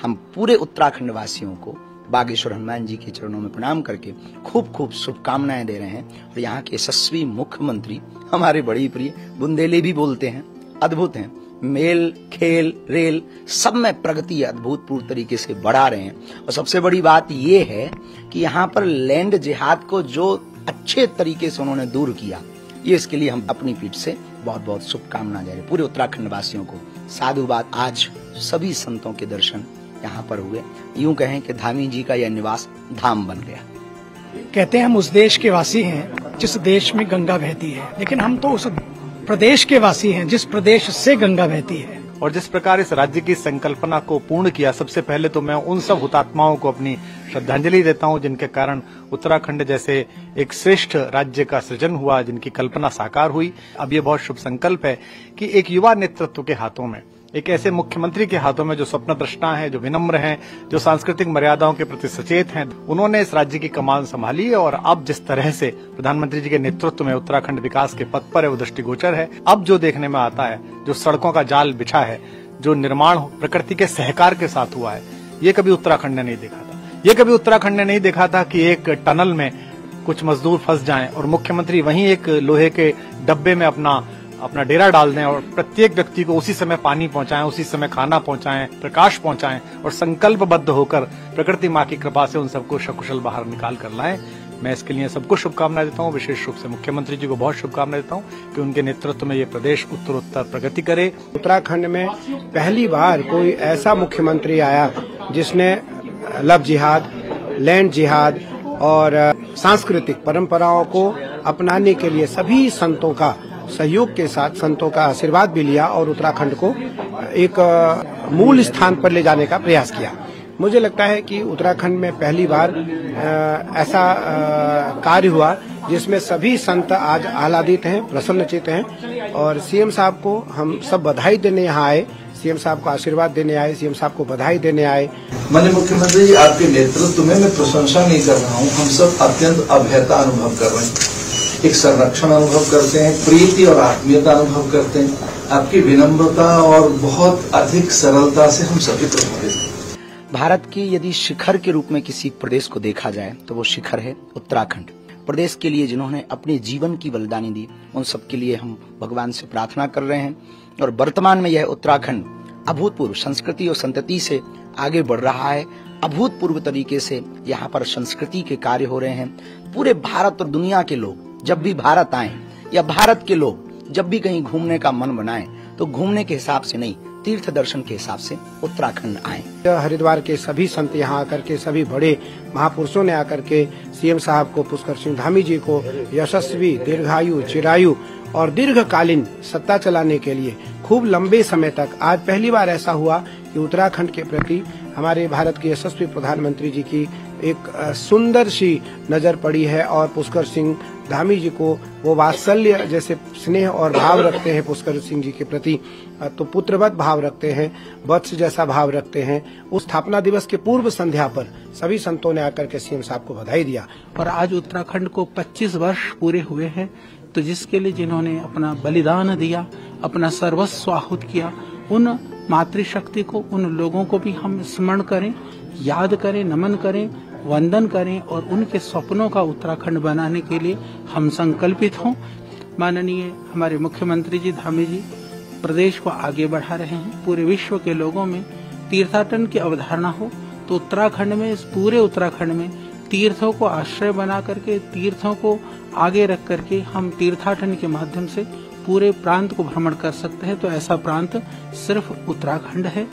हम पूरे उत्तराखंड वासियों को बागेश्वर हनुमान जी के चरणों में प्रणाम करके खूब खूब शुभकामनाएं दे रहे हैं। और यहाँ के यशस्वी मुख्यमंत्री हमारे बड़ी प्रिय बुंदेली भी बोलते हैं, अद्भुत हैं। मेल खेल रेल सब में प्रगति अद्भुतपूर्व तरीके से बढ़ा रहे हैं। और सबसे बड़ी बात ये है कि यहाँ पर लैंड जिहाद को जो अच्छे तरीके से उन्होंने दूर किया, ये इसके लिए हम अपनी पीठ से बहुत बहुत शुभकामना दे रहे हैं पूरे उत्तराखंड वासियों को। साधुवाद, आज सभी संतों के दर्शन यहाँ पर हुए। यूं कहें कि धामी जी का यह निवास धाम बन गया। कहते हैं हम उस देश के वासी हैं जिस देश में गंगा बहती है, लेकिन हम तो उस प्रदेश के वासी हैं जिस प्रदेश से गंगा बहती है। और जिस प्रकार इस राज्य की संकल्पना को पूर्ण किया, सबसे पहले तो मैं उन सब हुतात्माओं को अपनी श्रद्धांजलि देता हूं जिनके कारण उत्तराखंड जैसे एक श्रेष्ठ राज्य का सृजन हुआ, जिनकी कल्पना साकार हुई। अब ये बहुत शुभ संकल्प है कि एक युवा नेतृत्व के हाथों में, एक ऐसे मुख्यमंत्री के हाथों में जो स्वप्नदृष्टा हैं, जो विनम्र हैं, जो सांस्कृतिक मर्यादाओं के प्रति सचेत हैं, उन्होंने इस राज्य की कमान संभाली है। और अब जिस तरह से प्रधानमंत्री जी के नेतृत्व में उत्तराखंड विकास के पथ पर है, वो दृष्टिगोचर है। अब जो देखने में आता है, जो सड़कों का जाल बिछा है, जो निर्माण प्रकृति के सहकार के साथ हुआ है, ये कभी उत्तराखंड ने नहीं देखा था। ये कभी उत्तराखंड ने नहीं देखा था कि एक टनल में कुछ मजदूर फंस जाएं और मुख्यमंत्री वहीं एक लोहे के डब्बे में अपना डेरा डाल दें और प्रत्येक व्यक्ति को उसी समय पानी पहुंचाएं, उसी समय खाना पहुंचाएं, प्रकाश पहुंचाएं और संकल्पबद्ध होकर प्रकृति माँ की कृपा से उन सबको सकुशल बाहर निकाल कर लाएं। मैं इसके लिए सबको शुभकामनाएं देता हूं। विशेष रूप से मुख्यमंत्री जी को बहुत शुभकामनाएं देता हूं कि उनके नेतृत्व में ये प्रदेश उत्तरोत्तर प्रगति करे। उत्तराखंड में पहली बार कोई ऐसा मुख्यमंत्री आया जिसने लव जिहाद, लैंड जिहाद और सांस्कृतिक परंपराओं को अपनाने के लिए सभी संतों का सहयोग के साथ, संतों का आशीर्वाद भी लिया और उत्तराखंड को एक मूल स्थान पर ले जाने का प्रयास किया। मुझे लगता है कि उत्तराखंड में पहली बार ऐसा कार्य हुआ जिसमें सभी संत आज आह्लादित हैं, प्रसन्नचित्त हैं। और सीएम साहब को हम सब बधाई देने यहाँ आए, सीएम साहब को आशीर्वाद देने आए, सीएम साहब को बधाई देने आए। माननीय मुख्यमंत्री जी, आपके नेतृत्व में मैं प्रशंसा नहीं कर रहा हूँ, हम सब अत्यंत अभयता अनुभव कर रहे हैं, एक संरक्षण अनुभव करते हैं, प्रीति और आत्मीयता अनुभव करते हैं। आपकी विनम्रता और बहुत अधिक सरलता से हम सभी प्रभावित हैं। भारत की यदि शिखर के रूप में किसी प्रदेश को देखा जाए तो वो शिखर है उत्तराखंड। प्रदेश के लिए जिन्होंने अपने जीवन की बलिदानी दी, उन सब के लिए हम भगवान से प्रार्थना कर रहे हैं। और वर्तमान में यह उत्तराखंड अभूतपूर्व संस्कृति और संतति से आगे बढ़ रहा है। अभूतपूर्व तरीके से यहाँ पर संस्कृति के कार्य हो रहे हैं। पूरे भारत और दुनिया के लोग जब भी भारत आए या भारत के लोग जब भी कहीं घूमने का मन बनाएं तो घूमने के हिसाब से नहीं, तीर्थ दर्शन के हिसाब से उत्तराखंड आए। हरिद्वार के सभी संत यहाँ आकर के, सभी बड़े महापुरुषों ने आकर के सीएम साहब को, पुष्कर सिंह धामी जी को यशस्वी, दीर्घायु, चिरायु और दीर्घकालीन सत्ता चलाने के लिए खूब लंबे समय तक, आज पहली बार ऐसा हुआ कि उत्तराखंड के प्रति हमारे भारत के यशस्वी प्रधानमंत्री जी की एक सुंदर सी नजर पड़ी है। और पुष्कर सिंह धामी जी को वो वात्सल्य जैसे स्नेह और भाव रखते हैं पुष्कर सिंह जी के प्रति, तो पुत्रवत भाव रखते हैं, वत्स जैसा भाव रखते हैं। उस स्थापना दिवस के पूर्व संध्या पर सभी संतों ने आकर के सीएम साहब को बधाई दिया। और आज उत्तराखंड को 25 वर्ष पूरे हुए हैं, तो जिसके लिए जिन्होंने अपना बलिदान दिया, अपना सर्वस्व आहुत किया, उन मातृशक्ति को, उन लोगों को भी हम स्मरण करें, याद करें, नमन करें, वंदन करें और उनके सपनों का उत्तराखंड बनाने के लिए हम संकल्पित हों। माननीय हमारे मुख्यमंत्री जी धामी जी प्रदेश को आगे बढ़ा रहे हैं। पूरे विश्व के लोगों में तीर्थाटन की अवधारणा हो तो उत्तराखंड में, इस पूरे उत्तराखंड में तीर्थों को आश्रय बना करके, तीर्थों को आगे रख करके हम तीर्थाटन के माध्यम से पूरे प्रांत को भ्रमण कर सकते हैं। तो ऐसा प्रांत सिर्फ उत्तराखंड है।